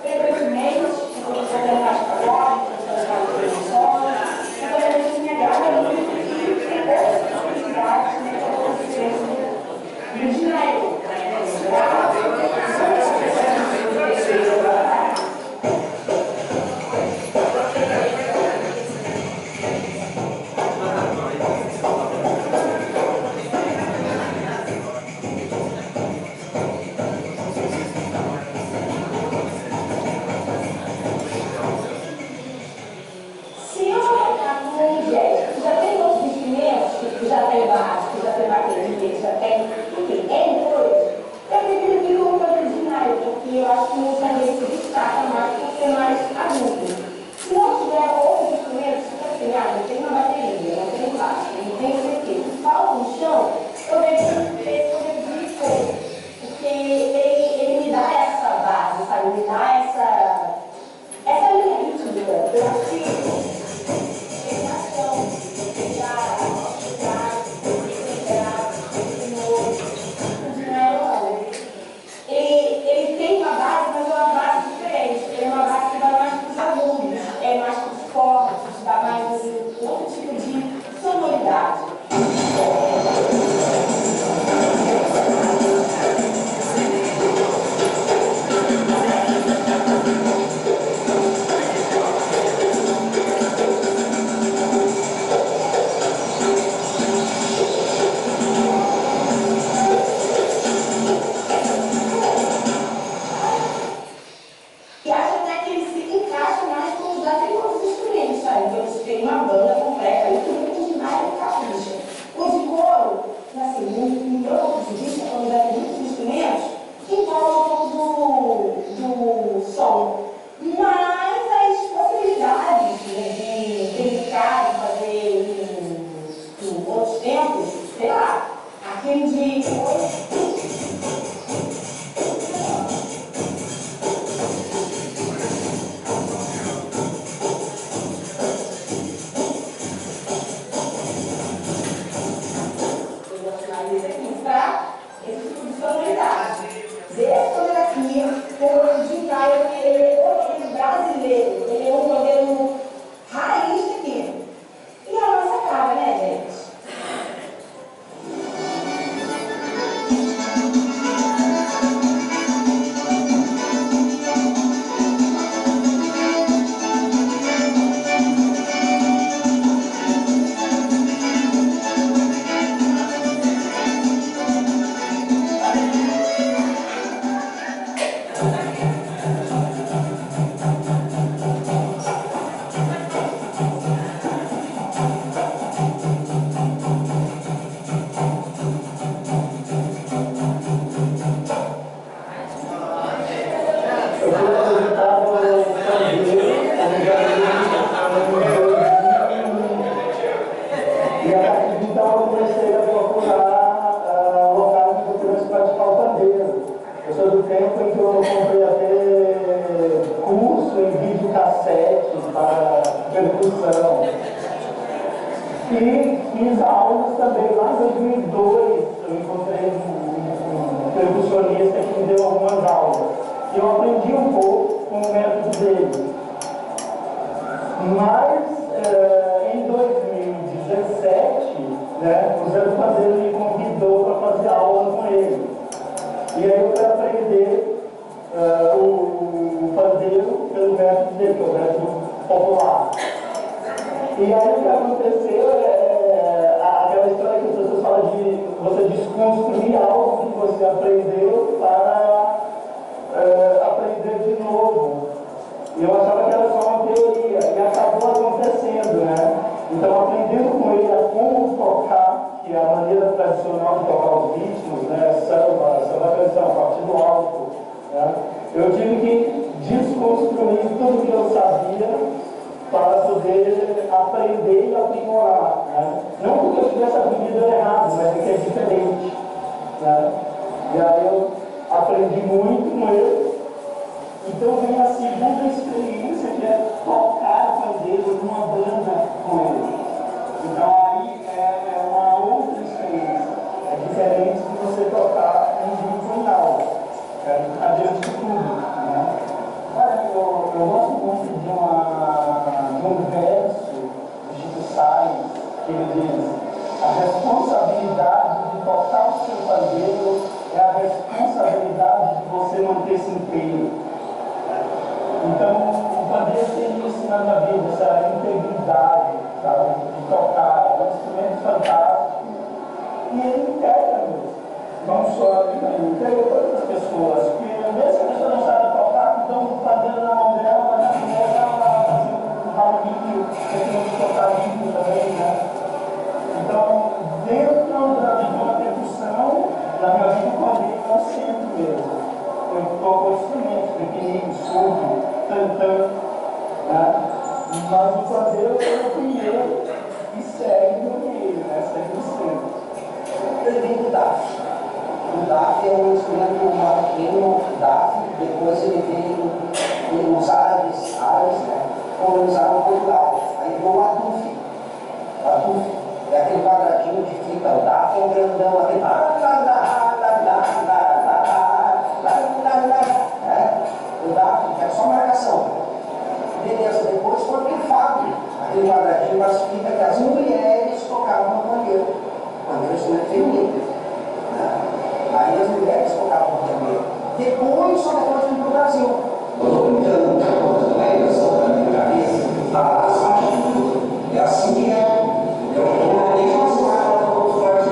frequentemente, porque você tem mais trabalho, você tem mais produção, então a gente me agrada muito e tem outras possibilidades, né, que acontecem no dinheiro. Já tem básico, já tem bateria, já tem, enfim, N coisas. Eu acredito que não foi originário, porque eu acho que o também se destaca mais por ser mais adulto. Se não tiver outros instrumentos, tipo assim, não tem uma bateria, não tem básico, não tem não sei o quê, falta um chão, eu vejo que progredir pouco, porque ele me dá essa base, sabe? Me dá essa linha ritmo. Eu acho que ele tem uma base, mas é uma base diferente. Ele é uma base que vai mais para os alunos, é mais para os fortes, dá mais outro tipo de sonoridade. Tem uma banda completa, e tudo de mais capricha. O de coro, assim, no meu ponto de vista, quando já tem muitos instrumentos, envolve um pouco do som. Mas as possibilidades, né, de brincar, de fazer em outros tempos, sei lá, aquele de ele é um brasileiro, ele é um modelo raiz aqui. E a nossa cara, né, gente? E fiz aulas também, lá em 2002, eu encontrei um percussionista que me deu algumas aulas. E eu aprendi um pouco com o método dele. Mas, em 2017, né, o Zé do Pandeiro me convidou para fazer aula com ele. E aí eu fui aprender o pandeiro pelo método dele, que é o método popular. E aí o que aconteceu aquela história que as pessoas falam de você desconstruir algo que você aprendeu para aprender de novo. E eu achava que era só uma teoria, e acabou acontecendo, né? Então, aprendendo com ele a como tocar, que é a maneira tradicional de tocar os ritmos, né? Samba canção, partido alto, né? Eu tive que desconstruir tudo que eu sabia para poder aprender e aprimorar, né? Não porque eu tivesse aprendido errado, mas porque é diferente, né? E aí eu aprendi muito com ele. Então vem a segunda experiência, que é tocar pandeiro numa banda com ele. Então aí é uma outra experiência. É diferente de você tocar em grupo em aula, adiante de tudo, né? Olha, gosto muito de um verso do Chico Sainz, que ele diz: a responsabilidade de tocar o seu pandeiro é a responsabilidade de você manter-se inteiro. Então, o pandeiro tem isso na minha vida, essa integridade, sabe, de tocar, é um instrumento fantástico. E ele integra mesmo, não só ele integra todas as pessoas, porque mesmo que a pessoa não saiba tocar, então o pandeiro na mão dela, mas na primeira ela vai fazer um barulhinho, tem que tocar limpo também, né? Então, dentro de uma percussão, na minha vida o pandeiro é o centro mesmo. Eu toco instrumentos pequenininhos, surdo, tantã, né? Mas o pandeiro é o primeiro e segue no meio, né? Segue no centro. Ele vem do DAF. O DAF é um instrumento marroquino, DAF, depois ele veio os árabes, né? Colonizaram Portugal. Aí virou o Atuf. Atuf é aquele quadradinho de fita, o DAF é um grandão, aquele o DAF, que é só marcação. Beleza, depois foi aquele fado, aquele quadradinho das fitas que as mulheres tocavam no pandeiro. Pandeiro é um instrumento feminino. Né? Aí as mulheres tocavam no pandeiro. Depois, só depois vim para o Brasil. Eu estou brincando muita coisa, não é isso? Na minha cabeça. Tá, é assim que é. Eu não nem faço nada, eu vou falar de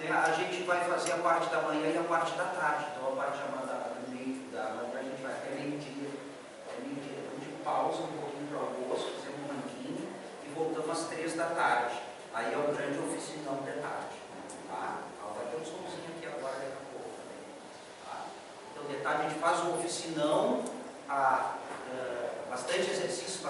né, a gente vai fazer a parte da manhã e a parte da tarde. Então a parte do meio da manhã a gente vai até meio-dia. A gente pausa um pouquinho para o almoço, fazemos um ranquinho e voltamos às 3 da tarde. Aí é o grande oficinão de tarde. Tá? Vai ter um somzinho aqui agora daqui a pouco também. Tá? Então de tarde a gente faz o oficinão, bastante exercício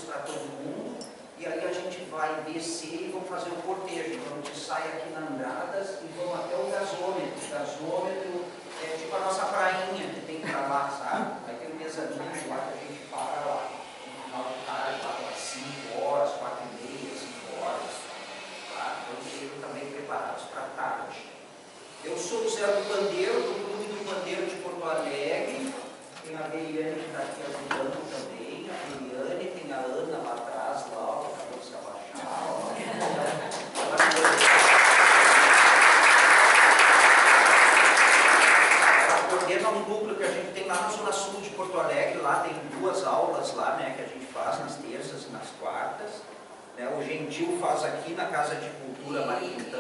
para todo mundo. E aí a gente vai descer e vamos fazer o cortejo. Então a gente sai aqui na Andradas e vamos até o gasômetro. O gasômetro é tipo a nossa prainha que tem para lá, sabe? Aí tem um mezanino lá que a gente para lá. No final de tarde, lá para 5 horas, 4h30, 5 horas. Tá? Então estejam também preparados para a tarde. Eu sou o Zé do Pandeiro, do Clube do Pandeiro de Porto Alegre. Tem a Beiane que está aqui ajudando também. A Beiane, tem a Ana lá atrás, lá, ó, para se abaixar. Ela coordena um núcleo que a gente tem lá na Zona Sul de Porto Alegre. Lá tem 2 aulas lá, né, que a gente faz nas terças e nas quartas. Né, o Gentil faz aqui na Casa de Cultura Marquintão.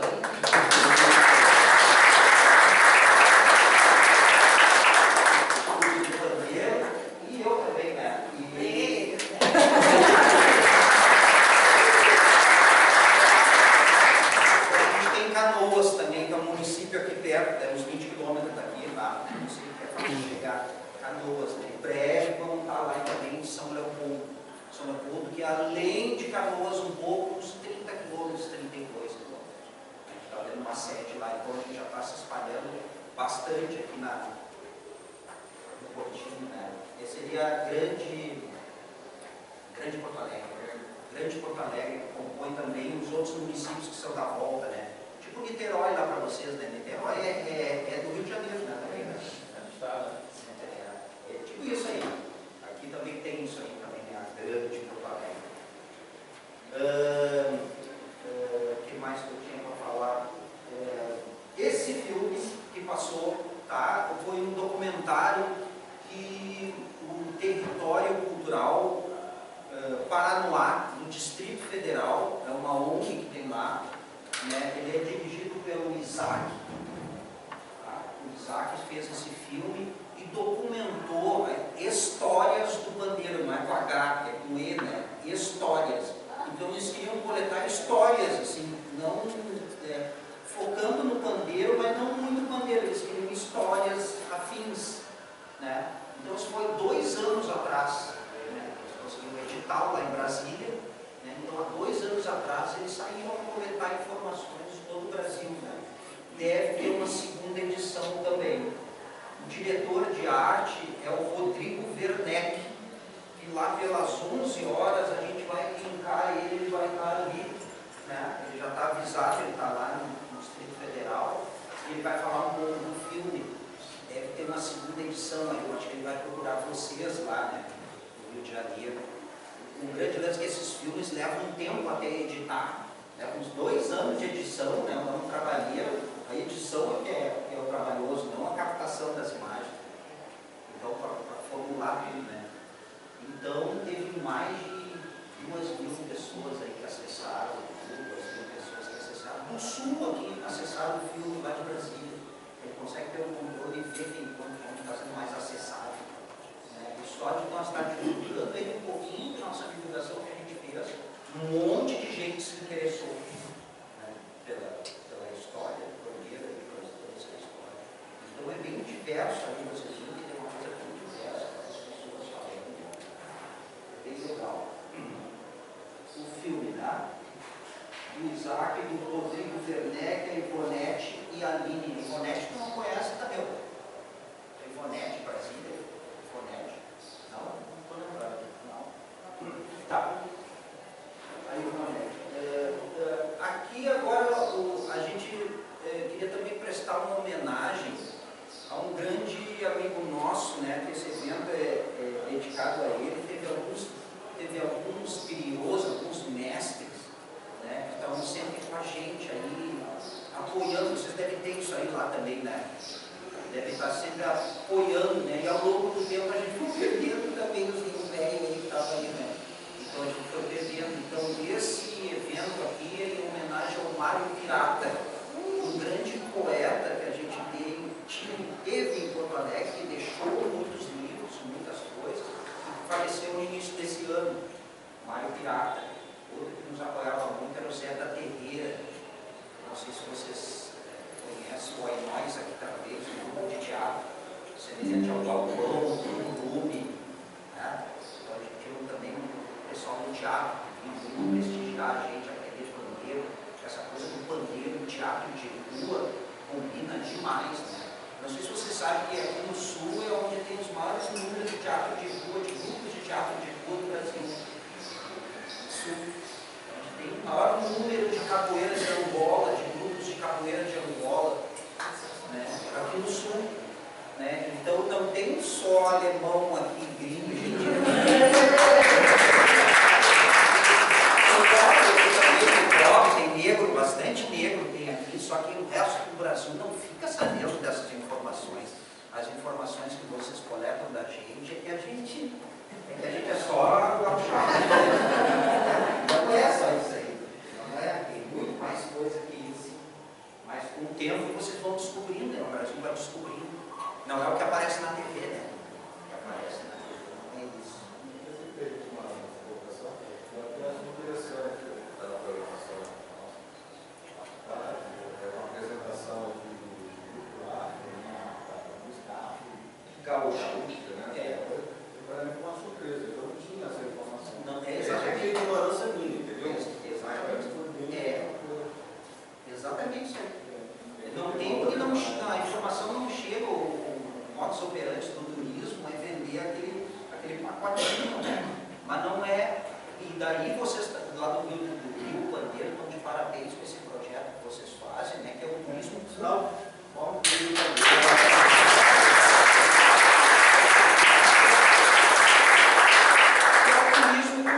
E eu também, né? A gente tem Canoas também, que é um município aqui perto, é uns 20 quilômetros daqui, tá? Não sei se é fácil chegar. Canoas, né? Em breve vamos estar lá também em São Leopoldo. São Leopoldo, que além de Canoas, um pouco, uns 30 quilômetros, 32 quilômetros. A gente está dando uma sede lá, então a gente já está se espalhando bastante aqui no Portinho, né? Esse seria a grande Porto Alegre. Grande Porto Alegre, que compõe também os outros municípios que são da volta, né? Tipo Niterói lá para vocês, né? Niterói é do Rio de Janeiro, né? Também, né? É tipo isso aí. Aqui também tem isso aí também, né? A grande Porto Alegre. O que mais que eu tinha para falar? Esse filme que passou, tá? Foi um documentário que o Território Cultural Paranoá, do Distrito Federal, é uma ONG que tem lá, né? Ele é dirigido pelo Isaac. Tá? O Isaac fez esse filme e documentou histórias do pandeiro, não é com H, é com E, né? Histórias. Então eles queriam coletar histórias, assim, não focando no pandeiro, mas não muito pandeiro, eles queriam histórias afins, né? Então isso foi 2 anos atrás, né? Eles conseguiram um edital lá em Brasília, né? Então há 2 anos atrás eles saíram a coletar informações de todo o Brasil, né? Deve ter uma segunda edição também. O diretor de arte é o Rodrigo Werneck, e lá pelas 11 horas a gente vai linkar ele vai estar ali, né? Ele já está avisado, ele está lá no Distrito Federal, e ele vai falar um pouco do filme. Deve ter uma segunda edição, eu acho que ele vai procurar vocês lá, né, no Rio de Janeiro. O grande lance é que esses filmes levam um tempo até editar, levam uns 2 anos de edição, né, um trabalheiro. A edição é o trabalhoso, não a captação das imagens. Então, para formular tudo, né. Então, teve mais de 2.000 pessoas aí que acessaram, 2.000 pessoas que acessaram. Do Sul aqui, acessaram o filme lá de Brasília. Ele consegue ter um controle e ver quando está sendo mais acessado. Né? O Histórico nós estamos divulgando ele um pouquinho da nossa divulgação que a gente fez. Um monte de gente se interessou, né? pela história do pandeiro e por toda essa história. Então é bem diverso ali, vocês viram que tem uma coisa bem diversa, as pessoas falando. É bem legal. O filme, né? Do Isaac, do Rodrigo Werneck, a Ivonete e a Aline. Ivonete tu não conhece, Tadeu? A Ivonete, Brasília? Ivonete? Não? Não estou lembrando. Não? Tá. A Ivonete. Aqui agora a gente queria também prestar uma homenagem a um grande amigo nosso, né? Que esse evento é dedicado a ele. Teve alguns griots, alguns mestres, né, que estavam sempre com a gente aí, apoiando. Vocês devem ter isso aí lá também, né? Devem estar sempre apoiando, né? E ao longo do tempo a gente foi perdendo também os velhos aí que estavam aí, né? Então a gente foi perdendo. Então esse evento aqui é em homenagem ao Mário Pirata, um grande Mário Pirata. Outro que nos apoiava muito era o Zé da Terreira. Não sei se vocês conhecem o Aí Nós aqui talvez, um grupo de teatro, semelhante ao Galpão, o Clube, né? Então a gente tinha também o pessoal do teatro, que vinha prestigiar a gente, aprender pandeiro, essa coisa do pandeiro, do teatro de rua, combina demais, né? Não sei se vocês sabem que aqui no Sul é onde tem os maiores números de teatro de rua, de grupos de teatro de rua do Brasil. Tem o maior número de capoeiras de Angola, de grupos de capoeira de Angola, né, aqui no Sul. Né? Então não tem só alemão aqui, gringo, tem negro, bastante negro tem aqui, só que o resto do Brasil não fica sabendo dessas informações. As informações que vocês coletam da gente é que a gente é só não é só isso aí, não é? Tem muito mais coisa que isso. Mas com o tempo vocês vão descobrindo, né? O Brasil vai descobrindo. Não é o que aparece na TV, né? O que aparece na TV, não é isso. Uma colocação, eu apenas uma direção da programação. É uma apresentação de grupo lá, do staff, Gaúcho. né? Para mim foi uma surpresa, eu não tinha essa informação. Não, é exatamente a ignorância minha, entendeu? Exatamente isso aí. Não tem, porque não, a informação não chega, o modus operandi do turismo é vender aquele pacotinho, né? Mas não é. E daí vocês, lá do Rio Pandeiro, estão de parabéns com esse projeto que vocês fazem, né? Que é o turismo cultural. Bom,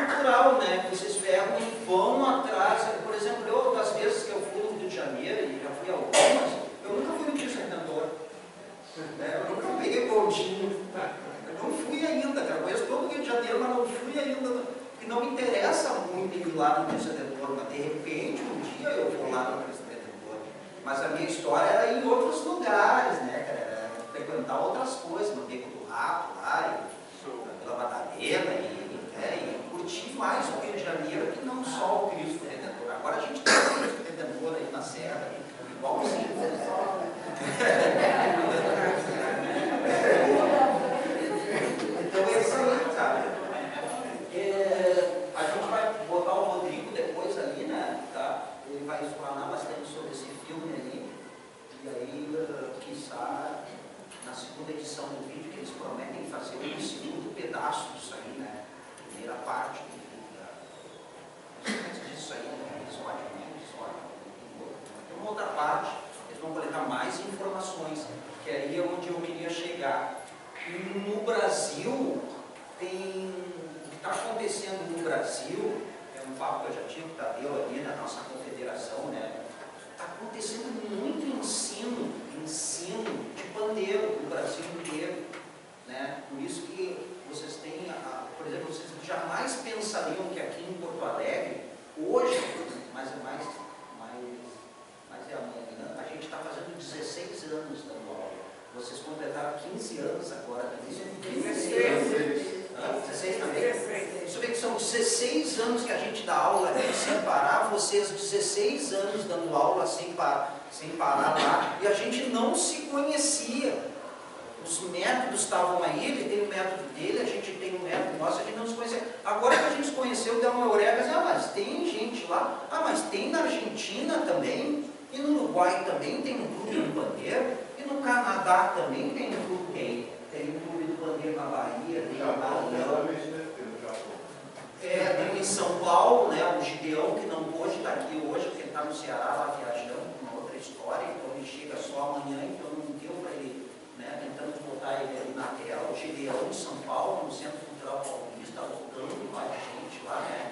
cultural, né? Que vocês pegam e vão atrás. Por exemplo, eu, das vezes que eu fui no Rio de Janeiro, e já fui a algumas, eu nunca fui no Cristo Redentor. Né? Eu nunca peguei pontinho. Eu não fui ainda, eu conheço todo o Rio de Janeiro, mas não fui ainda. E não me interessa muito ir lá no Cristo Redentor, mas de repente um dia eu vou lá no Cristo Redentor. Mas a minha história era ir em outros lugares, né? Era frequentar outras coisas, no Beco do Rato, lá, pela Madalena, e curtir mais o Rio de Janeiro que não só o Cristo Redentor. Agora a gente tem o Cristo Redentor aí na Serra, igualzinho. Então é isso aí, sabe? A gente vai botar o Rodrigo depois ali, né? Tá? Ele vai explanar bastante sobre esse filme ali. E aí, quiçá, na segunda edição do vídeo, que eles prometem fazer um segundo pedaço disso aí, né? Primeira parte disso aí, né? Episódio. Tem uma outra parte, eles vão coletar mais informações, que aí é onde eu queria chegar. No Brasil, o que está acontecendo no Brasil, é um papo que eu já tive com o Tadeu ali na nossa confederação, né? Está acontecendo muito ensino de pandeiro no Brasil inteiro, né? Por isso que vocês têm, por exemplo, vocês jamais pensariam que aqui em Porto Alegre, hoje, mas é mais é amanhã, a gente está fazendo 16 anos dando aula. Vocês completaram 15 anos agora. 16 também? Isso vê que são 16 anos que a gente dá aula aqui sem parar, vocês 16 anos dando aula sem parar lá, e a gente não se conhecia. Os métodos estavam aí, ele tem o método dele, a gente tem o método nosso, a gente não se conhecia. Agora que a gente se conheceu, deu uma eureka, mas tem gente lá, mas tem na Argentina também, e no Uruguai também tem um clube do pandeiro, e no Canadá também tem um clube, tem um clube do pandeiro na Bahia, tem tem em São Paulo, né, o Gideão, que não pôde estar aqui hoje, porque ele está no Ceará lá viajando, uma outra história, então ele chega só amanhã, então não deu para ele, né, tentando botar ele ali na tela, o Gideão de São Paulo, no Centro Cultural Paulista, voltando mais gente lá, né.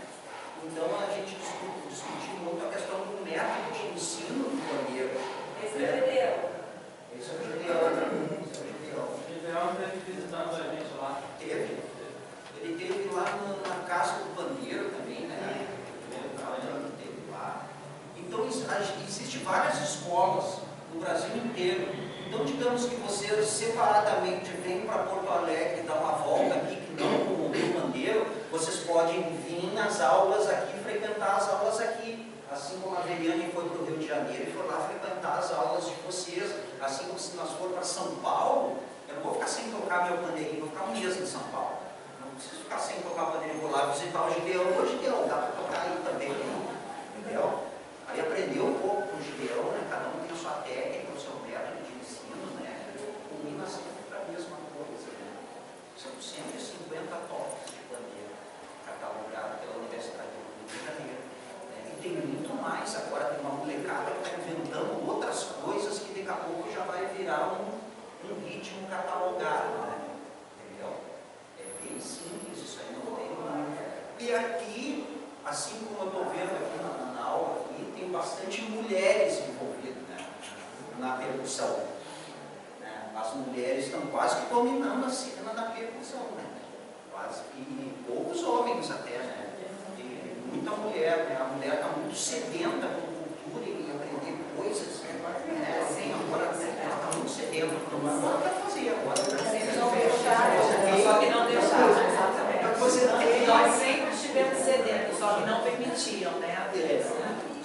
Então a gente discutiu muito a questão do método de ensino do pandeiro. Esse é o Gideão. Esse é o Gideão. O Gideão esteve visitando a gente lá. Ele esteve lá na casa do pandeiro também, né? Ele esteve lá. Então existem várias escolas no Brasil inteiro. Então digamos que vocês separadamente vêm para Porto Alegre dar uma volta aqui, que não com o Rio Pandeiro, vocês podem vir nas aulas aqui, frequentar as aulas aqui. Assim como a Veriane foi para o Rio de Janeiro e foi lá frequentar as aulas de vocês. Assim como se nós for para São Paulo, eu não vou ficar sem tocar meu pandeirinho, vou ficar um mês em São Paulo. Não preciso ficar sem tocar pandeirinho, vou lá visitar o Gideão. Ô Gideão, dá para tocar aí também, entendeu? Aí aprendeu um pouco com o Gideão, né? Cada um tem a sua técnica, o seu método de ensino, né? Combina sempre para a mesma coisa, né? São 150 toques de pandeiro catalogados pela Universidade do Rio de Janeiro. Né? E tem muito mais, agora tem uma molecada que está inventando outras coisas que daqui a pouco já vai virar um ritmo catalogado, né? Entendeu? É bem simples, isso aí não tem muito. E aqui, assim como eu estou vendo aqui na aula, aqui, tem bastante mulheres envolvidas, né, na percussão. Né? As mulheres estão quase que dominando a cena da percussão, né? Quase que poucos homens até, né? E muita mulher, né? A mulher está muito sedenta por cultura e aprender coisas, né? Assim, agora ela está muito sedenta, agora vai fazer agora. Só que não deixaram, exatamente. Você Nós sempre estivemos sedentos, só que não permitiam, né?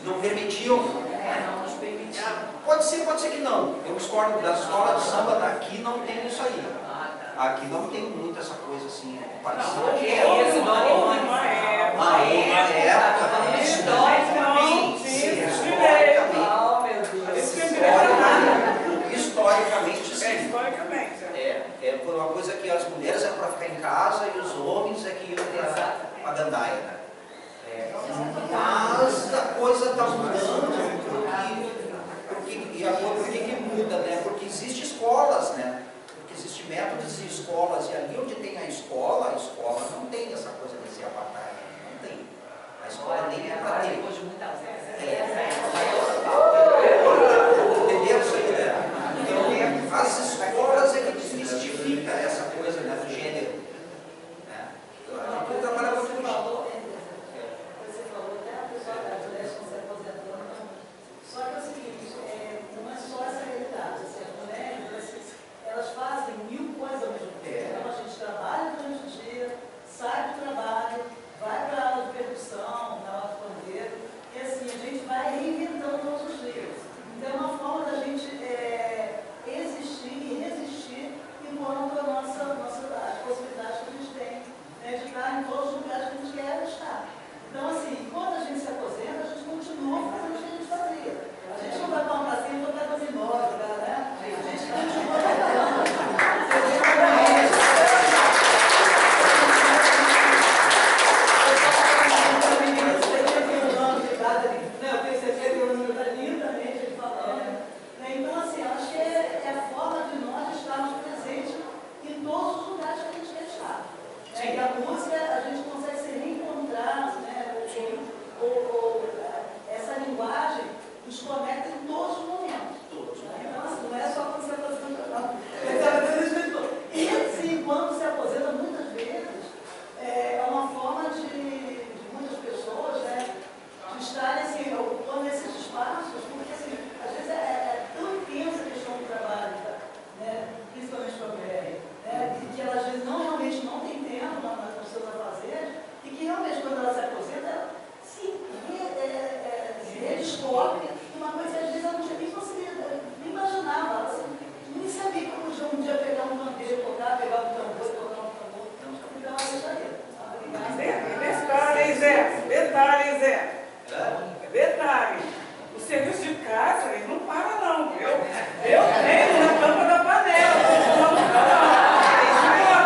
Não permitiam? Não nos permitiam. Pode ser que não. Eu discordo da escola de samba daqui, não tem isso aí. Aqui não tem muito essa coisa assim, parecida. Uma época. Historicamente. Historicamente, sim. Historicamente. É por uma coisa que as mulheres eram para ficar em casa e os homens é que iam para a gandaia, né? Mas a coisa está mudando, por que muda, né? Porque existem escolas, né? Porque existem métodos e escolas, e ali onde tem a escola não tem essa coisa de ser apartheid, não tem. A escola nem é para ter. Depois de muitas vezes. Entendeu isso aí, né? Então, as escolas é que desmistifica essa coisa, né, do gênero. Né? Eu trabalho muito com Você falou até a pessoa das mulheres que se aposentando. Só que é o seguinte, não é só essa realidade. Assim, as mulheres, elas fazem mil coisas ao mesmo tempo. Então a gente trabalha durante o dia, sai do trabalho, vai para a aula de percussão, na aula de pandeiro, e assim, a gente vai reinventando todos os dias. Então é uma forma da gente existir e resistir enquanto as possibilidades que a gente tem, né, de estar em todos os lugares que a gente quer estar. Então, assim, quando a gente se aposenta, a gente continua fazendo o que a gente fazia. A gente não vai para uma pracinha e voltar para as embora, né? A gente continua trabalhando. Eu tenho certeza que o número está lindamente ele falando. Então, assim, acho que é a forma de nós estarmos presentes em todos os lugares que a gente quer estar. E a música, a gente consegue se reencontrar, né? Essa linguagem nos conecta em todos os momentos. Então, assim, não é só quando se aposenta, não. E, assim, quando se aposenta, muitas vezes, é uma forma de muitas pessoas, né, de estarem, assim, ocupando esses espaços, porque, assim, às vezes é tão intensa a questão do trabalho, né, principalmente para a mulher, né, que ela, às vezes, realmente não tem tempo nos seus afazeres, e que, realmente, quando ela se aposenta, ela se redescobre uma coisa que, às vezes, ela não tinha nem conseguido, nem imaginava, ela, assim, nem sabia que eu podia um dia pegar um pandeiro, tocar, pegar um tambor, tocar um tambor. Então, é isso aí. Detalhe, o serviço de casa, ele não para não, viu? Eu treino na tampa da panela, não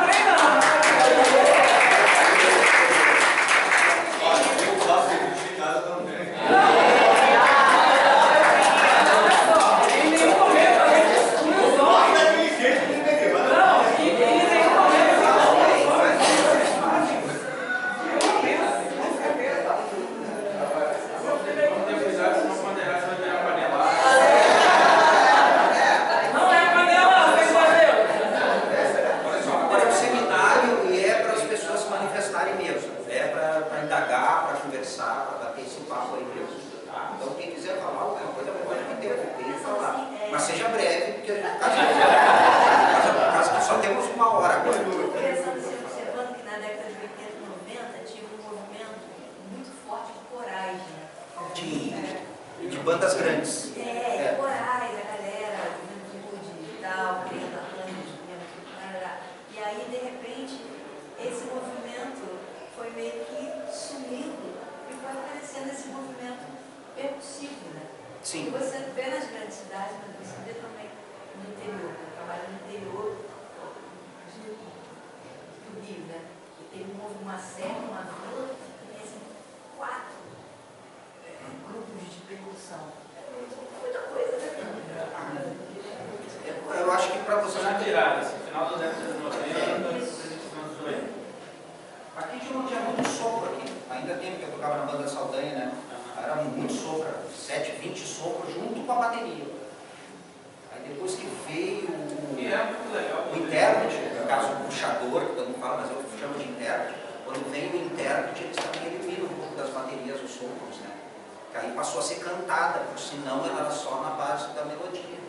treinando. Olha, eu faço serviço de casa também. Em nenhum momento a gente exclui os homens. Daquele jeito que tem que levar. Não, em nenhum momento a gente exclui os homens. Com certeza. Não tem cuidado, senão quando errar, você vai virar panela. Não é panela, tem que fazer. Olha só, agora é um seminário e é para as pessoas se manifestarem mesmo. É para indagar, para conversar, para bater esse papo aí mesmo. Tá? Então, quem quiser falar alguma coisa, pode me interromper e falar. Mas seja breve, porque caso que só temos 1 hora agora. Interessante ser observando que na década de 80 e 90 tinha um movimento de bandas grandes. Corais, a galera, juventude e tal, criando arranjos, e aí, de repente, esse movimento foi meio que sumindo e foi aparecendo esse movimento percussivo, né? Sim. E você vê nas grandes cidades, mas você vê também no interior, eu trabalho no interior do Rio, né? E tem uma serra, uma vila, que tem assim, 4 grupos de percussão. Muita coisa, né? Eu acho que para você... Na tirada, assim, final da década de 90, dos 80. Aqui tinha muito sopro aqui. Ainda tempo que eu tocava na banda Saldanha, né? Era muito sopro, 7, 20 sopros junto com a bateria. Aí depois que veio o intérprete, no caso o puxador, que todo mundo fala, mas eu chamo de intérprete. Quando vem o intérprete, eles também eliminam um pouco das baterias, os sopros, né? Que aí passou a ser cantada, porque senão ela era só na base da melodia.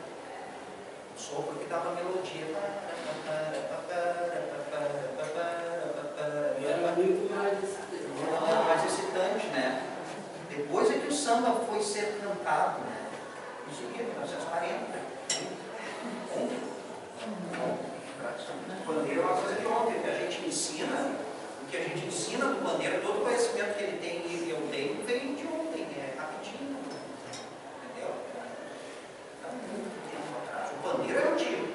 O sopro que dava melodia. Era mais excitante, né? Depois é que o samba foi ser cantado, né? Isso aqui, 1940. Bandeira é uma coisa de ontem, que a gente ensina, o que a gente ensina do bandeira, todo o conhecimento que ele tem e eu tenho, vem de ontem, é rapidinho. Entendeu? Há muito tempo atrás. O bandeira é antigo.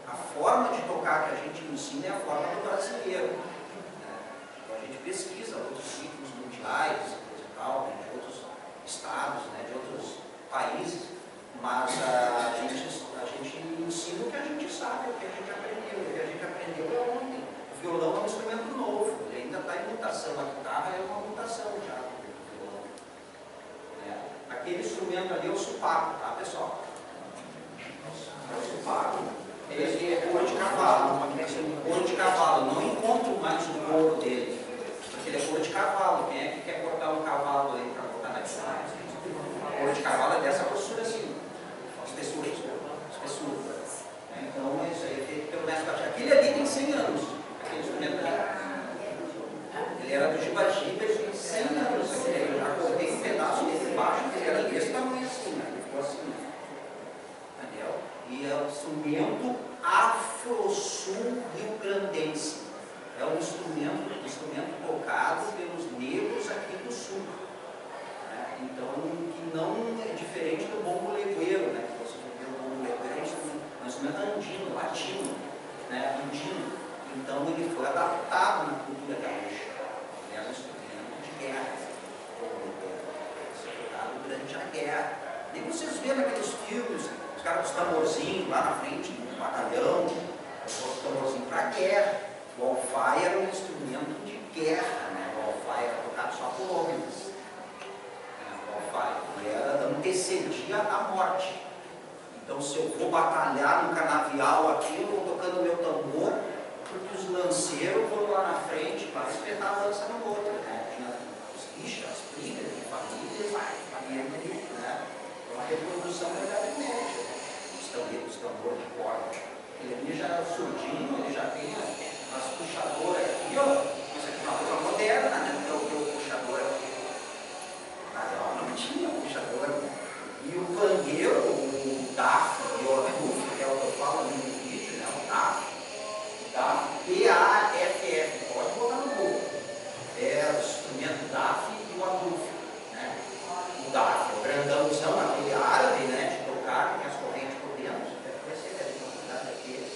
A forma de tocar que a gente ensina é a forma do brasileiro. Né? Então a gente pesquisa outros ciclos mundiais, coisa e tal, né, de outros estados, né, de outros países, mas a gente ensina o que a gente sabe, o que a gente aprendeu. O que a gente aprendeu é ontem. O violão é um instrumento novo, ele ainda está em mutação. A guitarra é uma mutação já do violão. Aquele instrumento ali é o supapo, tá, pessoal? É o supapo. Ele é couro de cavalo. Couro de cavalo. Não encontro mais o couro dele, porque ele é couro de cavalo. Quem é que quer cortar um cavalo aí para botar na guitarra? Couro de cavalo é dessa grossura assim, espessura. Então, isso aí é feito pelo mestre Baixi. Aquele ali tem 100 anos, aquele instrumento ali. Ele era do Giba-Giba, ele tem 100 anos. Eu já cortei um pedaço desse baixo, que ele era desse tamanho assim, né? Ele ficou assim. Entendeu? E é um instrumento afro-sul rio-grandense. É um instrumento tocado pelos negros aqui do sul. Né? Então, que não é diferente do bombo legueiro, né? Que você vê o bombo legueiro, é um instrumento andino, latino, né? Andino. Então, ele foi adaptado na cultura gaúcha. Ele é um instrumento de guerra. Foi tocado durante a guerra. E vocês vêem naqueles filmes, os caras com os tamborzinhos lá na frente, no batalhão, os tamborzinhos para a guerra. O alfaia era um instrumento de guerra, né? O alfaia era tocado só por homens. O alfaia, ele era antecedia à morte. Então, se eu vou batalhar no canavial aqui, eu vou tocando meu tambor, porque os lanceiros foram lá na frente para espetar a lança no outro, né? Tinha os rixas, as brigas de famílias, né? Uma reprodução da Idade Média. Os tambores de corda. Ele ali já é surdinho, ele já tem as puxadoras aqui, ó. Isso aqui é uma coisa moderna, né? Então, o puxador aqui. Mas ela não tinha puxador, né? E o pangueiro, o DAF, e o adufo, que é o que eu falo ali no vídeo, né? O DAF, D-A-F-F, pode botar no Google. É o instrumento DAF e o adufo, né? O DAF é o grandãozão, aquele árabe, né? De tocar, que tem as correntes por dentro, deve conhecer, deve ter uma quantidade daquele.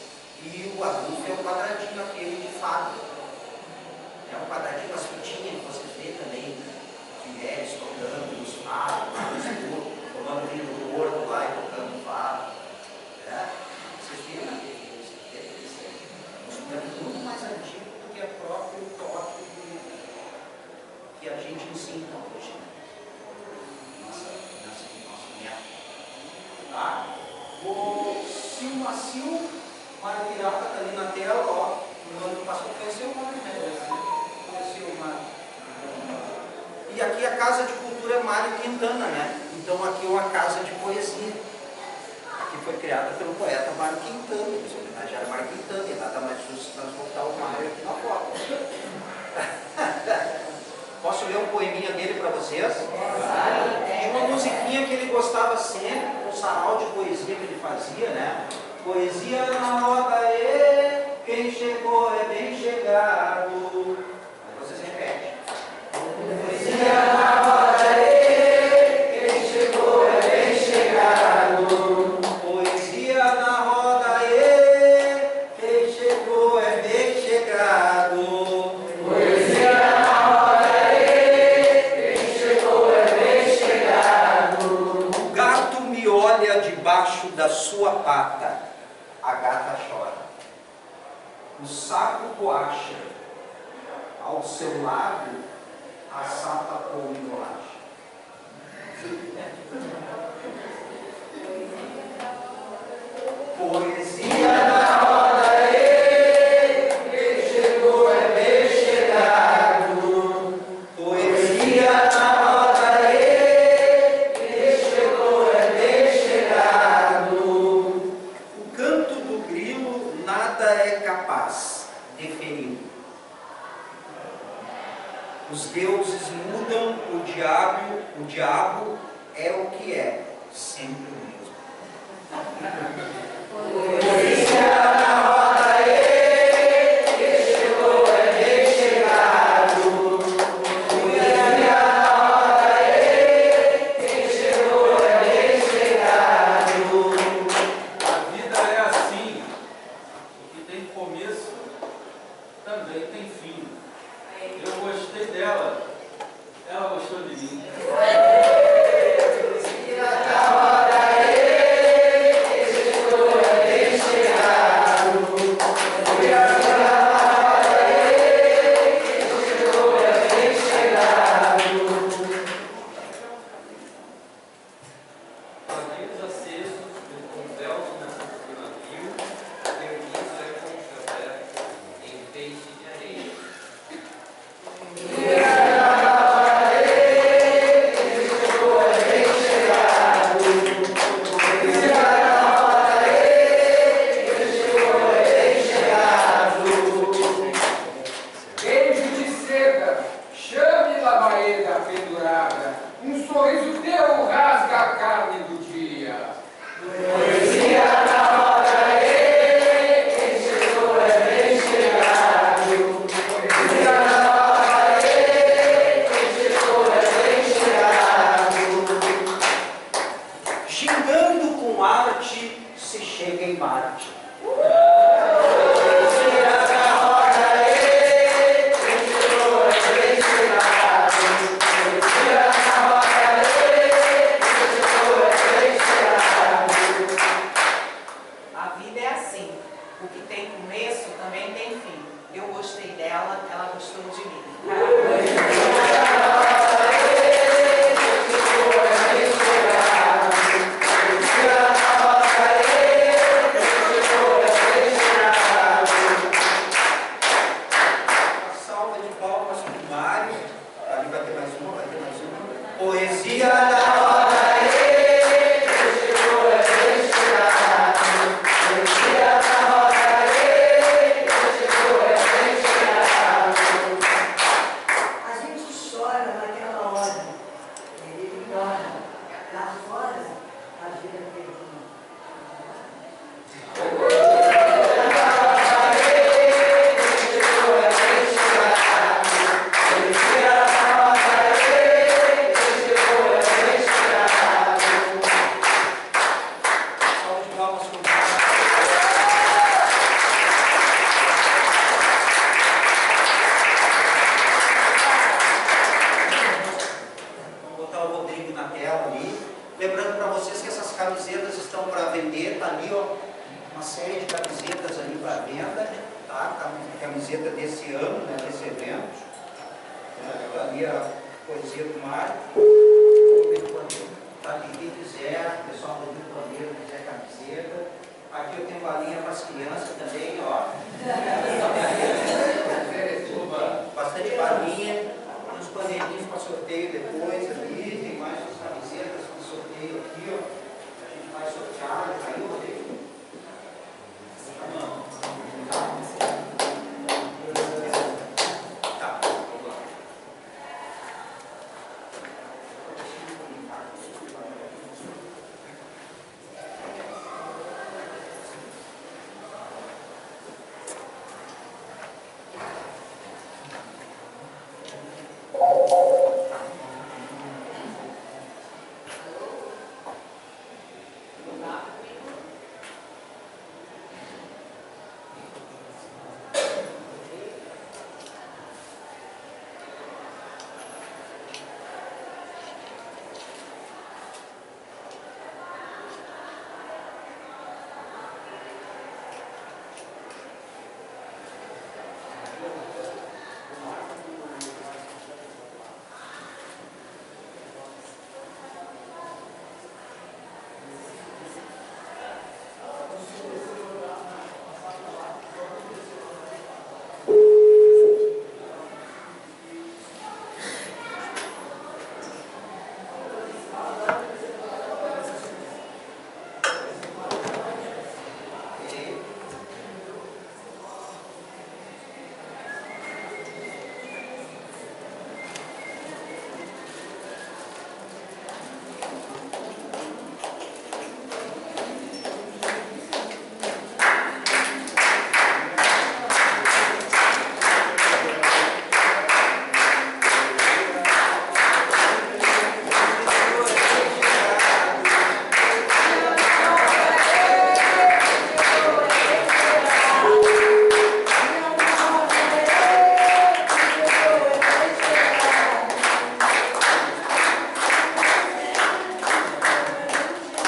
E o adufo é o quadradinho aquele de fábrica. É um quadradinho, as fitinhas que você vê também, mulheres tocando nos fados, tomando vinho do gordo lá e tocando fado. Né? Vocês viram aquele instrumento muito mais antigo do que o próprio toque que a gente ensina hoje. Nosso método. Tá? O Silmacil Mário Pirata está ali na tela, ó. No ano passado conheceu o Mário, né? Conheceu o Mário. E aqui a Casa de Cultura é Mário Quintana, né? Então aqui é uma casa de poesia. Aqui foi criada pelo poeta Mário Quintana. Já era Mário Quintana, e nada mais justo transportar o Mário aqui na foto. Posso ler um poeminha dele para vocês? Tem uma musiquinha que ele gostava sempre, um sarau de poesia que ele fazia, né? Poesia na roda, quem chegou é bem chegado. Aí vocês repetem. Poesia na roda, quem chegou é bem chegado. Poesia na roda, quem chegou é bem chegado. Poesia na roda, quem chegou é bem chegado. O gato me olha debaixo da sua pata, a gata chora. O saco coacha, ao seu lado a sapa come bolacha. Poesia na roda, quem chegou é bem chegado. Poesia na roda, quem chegou é bem chegado. O canto do grilo nada é capaz de ferir. Os deuses mudam, o diabo é o que é, sempre o mesmo. Poesia na roda, quem chegou é bem chegado. Poesia na roda, quem chegou é bem chegado. A vida é assim. O que tem começo também tem fim. Eu gostei dela. Ela gostou de mim. Navios acesos, com véus no navio, erguidos é como café em feixe de areia. Beijo de seda, chame lavaeda pendurada, um sorriso teu rasga a carne do dia. Poesia na roda, quem chegou é bem chegado. Poesia na roda, quem chegou é bem chegado. Xingando com arte, se chega em Marte. Poesia na roda, quem chegou é bem chegado. Poesia na roda, quem chegou é bem chegado. A vida é assim. O que tem começo também tem fim. Eu gostei dela, ela gostou de mim. Salva de palmas para o Mário. Ali vai ter mais uma, vai ter mais uma. Poesia na roda, quem chegou é bem chegado. Poesia na roda, quem chegou é bem chegado. A gente chora naquela hora, ele ignora. Lá fora, a vida é perdida. Salva de palmas para o Mário. Vou botar o Rodrigo na tela ali. Lembrando para vocês que essas camisetas estão para vender, tá ali, ó, uma série de camisetas ali para venda, tá? Camiseta desse ano, né, desse evento. Tá ali a poesia do Mário. Tá ali, quem quiser, o pessoal do Rio de Janeiro quiser camiseta. Aqui eu tenho balinha para as crianças também, ó. Bastante balinha, uns panelinhos para sorteio depois.